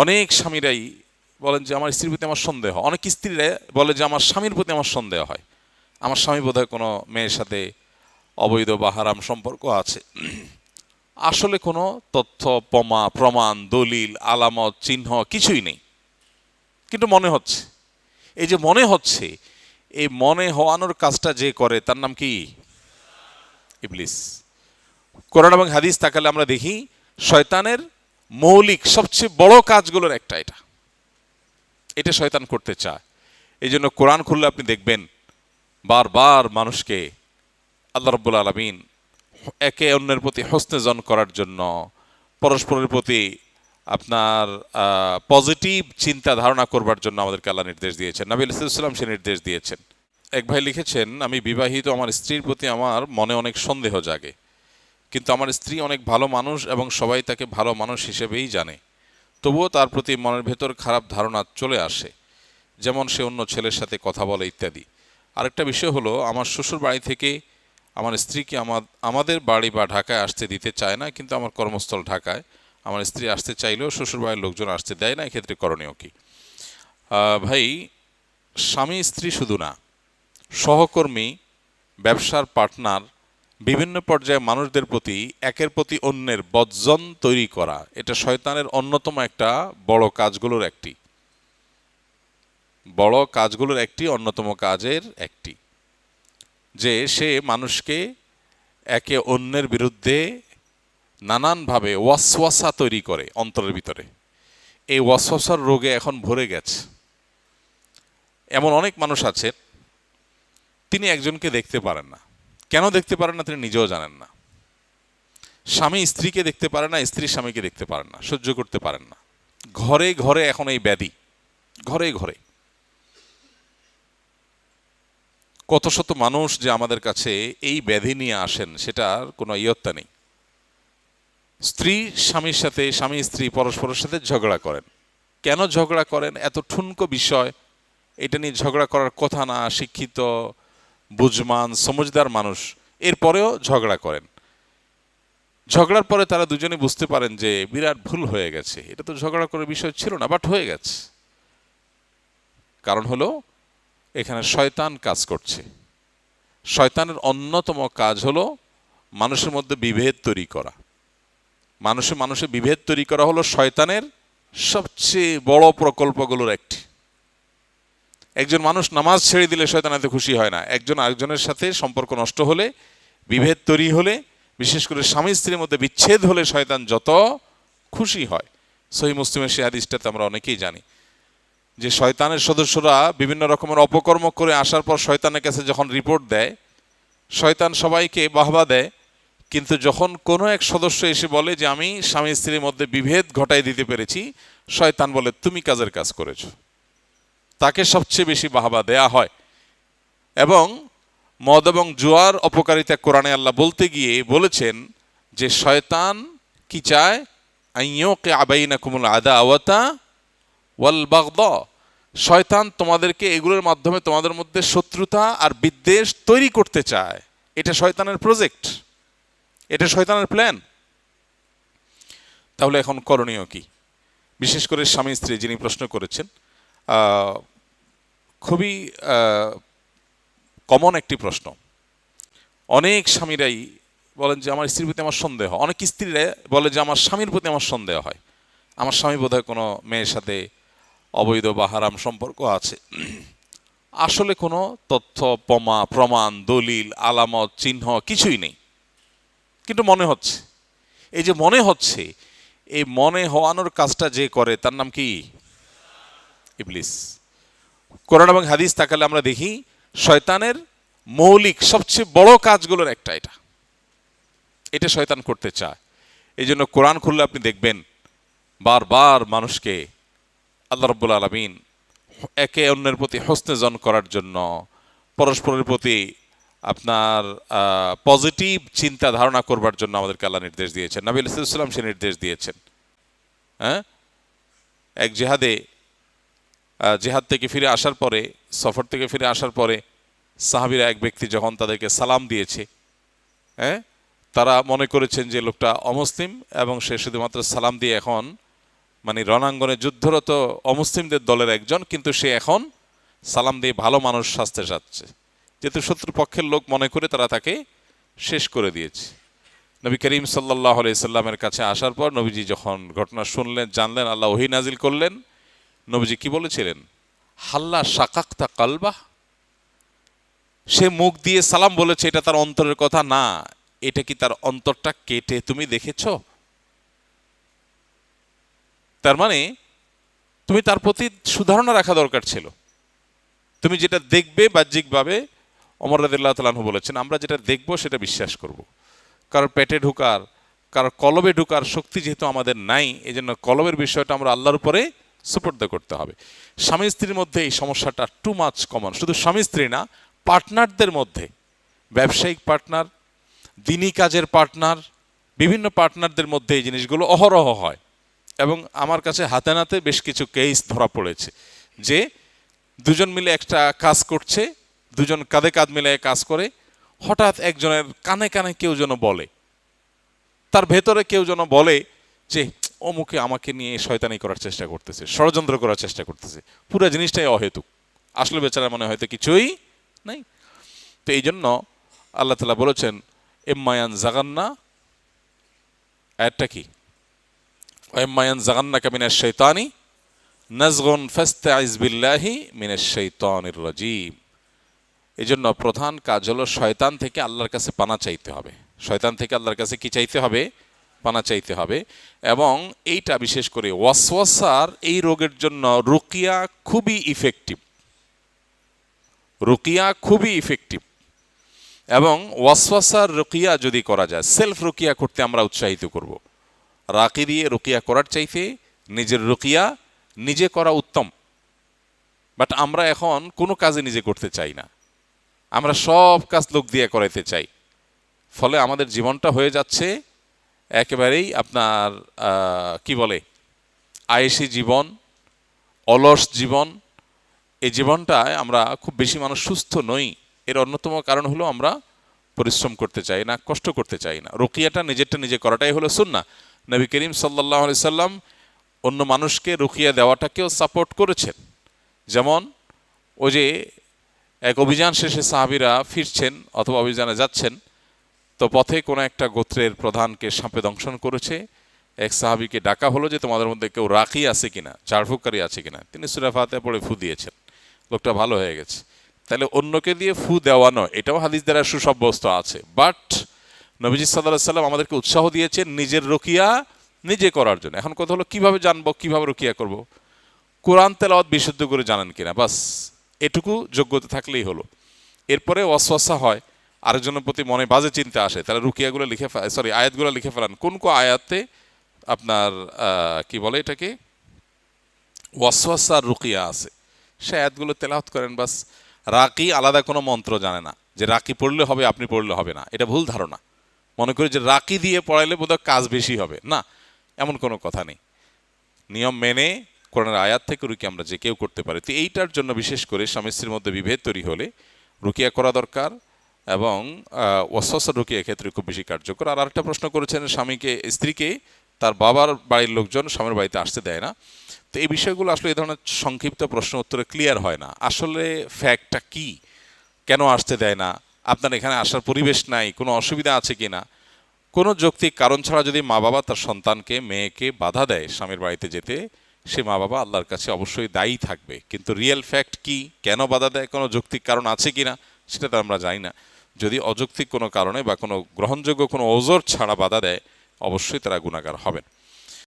অনেক স্বামীরাই বলেন যে আমার স্ত্রীর প্রতি আমার সন্দেহ, অনেক স্ত্রীরা বলে যে আমার স্বামীর প্রতি আমার সন্দেহ হয়, আমার স্বামী বোধহয় কোনো মেয়ের সাথে অবৈধ বা হারাম সম্পর্ক আছে। আসলে কোনো তথ্য প্রমাণ দলিল আলামত চিহ্ন কিছুই নেই, কিন্তু মনে হচ্ছে। এই যে মনে হচ্ছে, এই মনে হওয়ানোর কাজটা যে করে তার নাম কি? ইবলিস। কোরআন এবং হাদিস তাকালে আমরা দেখি শয়তানের মৌলিক সবচেয়ে বড় কাজগুলোর একটা এটা শয়তান করতে চায়। এই জন্য কোরআন খুললে আপনি দেখবেন বারবার মানুষকে আল্লাহ রাব্বুল আলামিন একে অন্যের প্রতি হোসনে জন করার জন্য, পরস্পরের প্রতি আপনার পজিটিভ চিন্তা ধারণা করবার জন্য আমাদেরকে আল্লাহ নির্দেশ দিয়েছেন, নবী আলাইহিস সালাম সে নির্দেশ দিয়েছেন। এক ভাই লিখেছেন, আমি বিবাহিত, আমার স্ত্রীর প্রতি আমার মনে অনেক সন্দেহ জাগে, কিন্তু আমার স্ত্রী অনেক ভালো মানুষ এবং সবাই তাকে ভালো মানুষ হিসেবেই জানে, তবুও তার প্রতি মনের ভেতর খারাপ ধারণা চলে আসে, যেমন সে অন্য ছেলের সাথে কথা বলে ইত্যাদি। আরেকটা বিষয় হলো, আমার শ্বশুর বাড়ি থেকে আমার স্ত্রীকে আমাদের বাড়ি বা ঢাকায় আসতে দিতে চায় না, কিন্তু আমার কর্মস্থল ঢাকায়, আমার স্ত্রী আসতে চাইলেও শ্বশুর বাড়ির লোকজন আসতে দেয় না, এক্ষেত্রে করণীয় কি? ভাই, স্বামী স্ত্রী শুধু না, সহকর্মী, ব্যবসার পার্টনার, বিভিন্ন পর্যায়ে মানুষদের প্রতি একের প্রতি অন্যের বর্জন তৈরি করা, এটা শয়তানের অন্যতম একটা বড় কাজগুলোর অন্যতম কাজের একটি, যে সে মানুষকে একে অন্যের বিরুদ্ধে নানানভাবে ওয়াসওয়াসা তৈরি করে অন্তরের ভিতরে। এই ওয়াসওয়াসার রোগে এখন ভরে গেছে। এমন অনেক মানুষ আছে, তিনি একজনকে দেখতে পারেন না। কেন দেখতে পারেন না তিনি নিজেও জানেন না। স্বামী স্ত্রীকে দেখতে পারে না, স্ত্রী স্বামীকে দেখতে পারেন না, সহ্য করতে পারেন না। ঘরে ঘরে এখন এই ব্যাধি, ঘরে ঘরে। কত শত মানুষ যে আমাদের কাছে এই ব্যাধি নিয়ে আসেন, সেটার কোনো ইয়ত্তা নেই। স্ত্রী স্বামীর সাথে, স্বামী স্ত্রী পরস্পরের সাথে ঝগড়া করেন। কেন ঝগড়া করেন? এত ঠুনকো বিষয়, এটা নিয়ে ঝগড়া করার কথা না। শিক্ষিত, বুঝমান, সমঝদার মানুষ এরপরেও ঝগড়া করেন। ঝগড়ার পরে তারা দুজনে বুঝতে পারেন যে বিরাট ভুল হয়ে গেছে, এটা তো ঝগড়া করার বিষয় ছিল না, বাট হয়ে গেছে। কারণ হলো এখানে শয়তান কাজ করছে। শয়তানের অন্যতম কাজ হলো মানুষের মধ্যে বিভেদ তৈরি করা। মানুষে বিভেদ তৈরি করা হলো শয়তানের সবচেয়ে বড় প্রকল্পগুলোর একটি। একজন মানুষ নামাজ ছেড়ে দিলে শয়তান এত খুশি হয় না। একজন আরেকজনের সাথে সম্পর্ক নষ্ট হলে, বিভেদ তৈরি হলে, বিশেষ করে স্বামী স্ত্রীর মধ্যে বিচ্ছেদ হলে শয়তান যত খুশি হয়। সহিহ মুসলিমের সেই হাদিসটাতে আমরা অনেকেই জানি যে শয়তানের সদস্যরা বিভিন্ন রকমের অপকর্ম করে আসার পর শয়তানের কাছে যখন রিপোর্ট দেয়, শয়তান সবাইকে বাহবা দেয়, কিন্তু যখন কোনো এক সদস্য এসে বলে যে আমি স্বামী স্ত্রীর মধ্যে বিভেদ ঘটাই দিতে পেরেছি, শয়তান বলে তুমি কাজের কাজ করেছো। তাকে সবচেয়ে বেশি বাহবা দেয়া হয়। এবং মদ এবং জুয়ার অপকারিতা কোরআনে আল্লাহ বলতে গিয়ে বলেছেন যে শয়তান কি চায়? আইয়ুকি আবাইনাকুমুল আদাওয়াতা ওয়াল বাগদা। শয়তান তোমাদেরকে এগুলোর মাধ্যমে তোমাদের মধ্যে শত্রুতা আর বিদ্বেষ তৈরি করতে চায়। এটা শয়তানের প্রজেক্ট, এটা শয়তানের প্ল্যান। তাহলে এখন করণীয় কি? বিশেষ করে স্বামী স্ত্রী যিনি প্রশ্ন করেছেন, খুবই কমন একটি প্রশ্ন। অনেক স্বামীরাই বলেন যে আমার স্ত্রীর প্রতি আমার সন্দেহ, অনেক স্ত্রীরা বলে যে আমার স্বামীর প্রতি আমার সন্দেহ হয়, আমার স্বামী বোধহয় কোনো মেয়ের সাথে অবৈধ বা হারাম সম্পর্ক আছে। আসলে কোনো তথ্য প্রমাণ দলিল আলামত চিহ্ন কিছুই নেই, কিন্তু মনে হচ্ছে। এই যে মনে হচ্ছে, এই মনে হওয়ানোর কাজটা যে করে তার নাম কি? ইবলিস। কোরআন এবং হাদিস তাকালে আমরা দেখি শয়তানের মৌলিক সবচেয়ে বড় কাজগুলোর একটা এটা শয়তান করতে চায়। এই জন্য কোরআন খুললে আপনি দেখবেন বারবার মানুষকে আল্লাহ রাব্বুল আলামিন একে অন্যের প্রতি হোসনে জন করার জন্য, পরস্পরের প্রতি আপনার পজিটিভ চিন্তা ধারণা করবার জন্য আমাদেরকে আল্লাহ নির্দেশ দিয়েছেন, নবী আলাইহিস সালাম সে নির্দেশ দিয়েছেন। এক জেহাদ থেকে ফিরে আসার পরে, সফর থেকে ফিরে আসার পরে সাহাবীরা এক ব্যক্তি যখন তাদেরকে সালাম দিয়েছে, তারা মনে করেছেন যে লোকটা অমুসলিম এবং সে শুধুমাত্র সালাম দিয়ে এখন মানে রণাঙ্গনে যুদ্ধরত অমুসলিমদের দলের একজন, কিন্তু সে এখন সালাম দিয়ে ভালো মানুষ সাজতে চাচ্ছে, যেহেতু শত্রুপক্ষের লোক মনে করে তারা তাকে শেষ করে দিয়েছে। নবী করিম সাল্লাল্লাহু আলাইহি সাল্লামের কাছে আসার পর নবীজি যখন ঘটনা শুনলেন, জানলেন, আল্লাহ ওহী নাজিল করলেন, নবীজি কি বলেছিলেন? হাল্লা শাকাক্তা কালবাহ, সে মুখ দিয়ে সালাম বলেছে, এটা তার অন্তরের কথা না, এটা কি তার অন্তরটা কেটে তুমি দেখেছো? তার মানে তুমি তার প্রতি সুধারণা রাখা দরকার ছিল। তুমি যেটা দেখবে বাহ্যিকভাবে, ওমর রাদিয়াল্লাহু তাআলা আনহু বলেছেন, আমরা যেটা দেখব সেটা বিশ্বাস করব। কারোর পেটে ঢুকার, কারোর কলবে ঢুকার শক্তি যেহেতু আমাদের নাই, এই জন্য কলবের বিষয়টা আমরা আল্লাহর উপরে সুপর্দ করতে হবে। স্বামী স্ত্রীর মধ্যে এই সমস্যাটা টু মাচ কমন, শুধু স্বামী স্ত্রী না, পার্টনারদের মধ্যে, ব্যবসায়িক পার্টনার, দিনী কাজের পার্টনার, বিভিন্ন পার্টনারদের মধ্যে এই জিনিসগুলো অহরহ হয়। এবং আমার কাছে হাতে নাতে বেশ কিছু কেস ধরা পড়েছে যে দুজন মিলে একটা কাজ করছে, দুজন কাঁধে কাঁধ মিলে কাজ করে, হঠাৎ একজনের কানে কানে কেউ যেন বলে, তার ভেতরে কেউ যেন বলে যে অমুকে আমাকে নিয়ে শয়তানি করার চেষ্টা করতেছে, ষড়যন্ত্র করার চেষ্টা করতেছে। পুরো জিনিসটাই অহেতুক, আসলে বেচারা মনে হয়তো কিছুই নাই। তো এই জন্য আল্লাহ তাআলা বলেছেন ইম্মায়ান জাগান্না, আয়াতটা কি? ইম্মায়ান জাগান্নাকা মিনাশ শাইতানি নাজগুন ফাস্তাইজ বিল্লাহি মিনাশ শাইতানির রাজিম। এই জন্য প্রধান কাজ হলো শয়তান থেকে আল্লাহর কাছে পানা চাইতে হবে। শয়তান থেকে আল্লাহর কাছে কি চাইতে হবে? পানা চাইতে হবে। এবং এইটা বিশেষ করে ওয়াসওয়াসার এই রোগের জন্য রুকিয়া খুবই ইফেক্টিভ, রুকিয়া খুবই ইফেক্টিভ। এবং ওয়াসওয়াসার রুকিয়া যদি করা যায়, সেলফ রুকিয়া করতে আমরা উৎসাহিত করব। রাকি দিয়ে রুকিয়া করার চাইতে নিজের রুকিয়া নিজে করা উত্তম। বাট আমরা এখন কোনো কাজে নিজে করতে চাই না, আমরা সব কাজ লোক দিয়ে করাইতে চাই। ফলে আমাদের জীবনটা হয়ে যাচ্ছে একেবারেই আপনার কি বলে, আয়েশি জীবন, অলস জীবন। এই জীবনটায় আমরা খুব বেশি মানুষ সুস্থ নই। এর অন্যতম কারণ হলো আমরা পরিশ্রম করতে চাই না, কষ্ট করতে চাই না। রুকিয়াটা নিজেরটা নিজে করাটাই হলো সুন্নাহ। নবী করিম সাল্লাল্লাহু আলাইহি সাল্লাম অন্য মানুষকে রুকিয়া দেওয়াটাকেও সাপোর্ট করেছেন। যেমন ওই যে এক অভিযান শেষে সাহাবীরা ফিরছেন অথবা অভিযানে যাচ্ছেন, তো পথে কোনো একটা গোত্রের প্রধানকে সাপে দংশন করেছে। এক সাহাবীকে ডাকা হলো যে তোমাদের মধ্যে কেউ রাকি আছে কিনা, ঝাড়ফুঁককারী আছে কিনা। তিনি সূরা ফাতিহা পড়ে ফু দিয়েছেন, লোকটা ভালো হয়ে গেছে। তাহলে অন্যকে দিয়ে ফু দেওয়ানো, এটাও হাদিস দ্বারা সুসাব্যস্ত আছে। বাট নবীজি সাল্লাল্লাহু আলাইহি সাল্লাম আমাদেরকে উৎসাহ দিয়েছেন নিজের রুকিয়া নিজে করার জন্য। এখন কথা হলো কিভাবে জানবো, কিভাবে রুকিয়া করব? কোরআন তেলাওয়াত বিশুদ্ধ করে জানেন কিনা, বাস এটুকু যোগ্যতা থাকলেই হলো। এরপরে ওয়াসওয়াসা হয়, আরেকজনের প্রতি মনে বাজে চিন্তা আসে, তাহলে রুকিয়াগুলো লিখে আয়াতগুলো লিখে ফেলান, কোন কোন আয়াতে আপনার কি বলে এটাকে ওয়াসওয়াসার রুকিয়া আছে, সে আয়াতগুলো তেলাওয়াত করেন। বাস রাকি আলাদা কোনো মন্ত্র জানে না যে রাকি পড়লে হবে, আপনি পড়লে হবে না, এটা ভুল ধারণা। মনে করি যে রাকি দিয়ে পড়াইলে বোধহয় কাজ বেশি হবে, না, এমন কোনো কথা নেই। নিয়ম মেনে কোরআনের আয়াত থেকে রুকিয়া আমরা যে কেউ করতে পারি। তো এইটার জন্য বিশেষ করে স্বামী স্ত্রীর মধ্যে বিভেদ তৈরি হলে রুকিয়া করা দরকার। এবং ওয়াসওয়াসা রুকিয়া ক্ষেত্রে খুব বেশি কার্যকর। আর আরেকটা প্রশ্ন করেছেন, স্ত্রীকে তার বাবার বাড়ির লোকজন স্বামীর বাড়িতে আসতে দেয় না। তো এই বিষয়গুলো আসলে এই ধরনের সংক্ষিপ্ত প্রশ্ন উত্তরে ক্লিয়ার হয় না। আসলে ফ্যাক্টটা কি, কেন আসতে দেয় না, আপনার এখানে আসার পরিবেশ নাই, কোনো অসুবিধা আছে কি না। কোনো যৌক্তিক কারণ ছাড়া যদি মা বাবা তার সন্তানকে, মেয়েকে বাধা দেয় স্বামীর বাড়িতে যেতে, সে মা বাবা আল্লাহর কাছে অবশ্যই দায়ী থাকবে। কিন্তু রিয়েল ফ্যাক্ট কি, কেন বাধা দেয়, কোনো যৌক্তিক কারণ আছে কি না, সেটা তো আমরা জানি না। যদি অযৌক্তিক কোনো কারণে বা কোনো গ্রহণযোগ্য কোনো ওজর ছাড়া বাধা দেয়, অবশ্যই তারা গুনাহগার হবেন।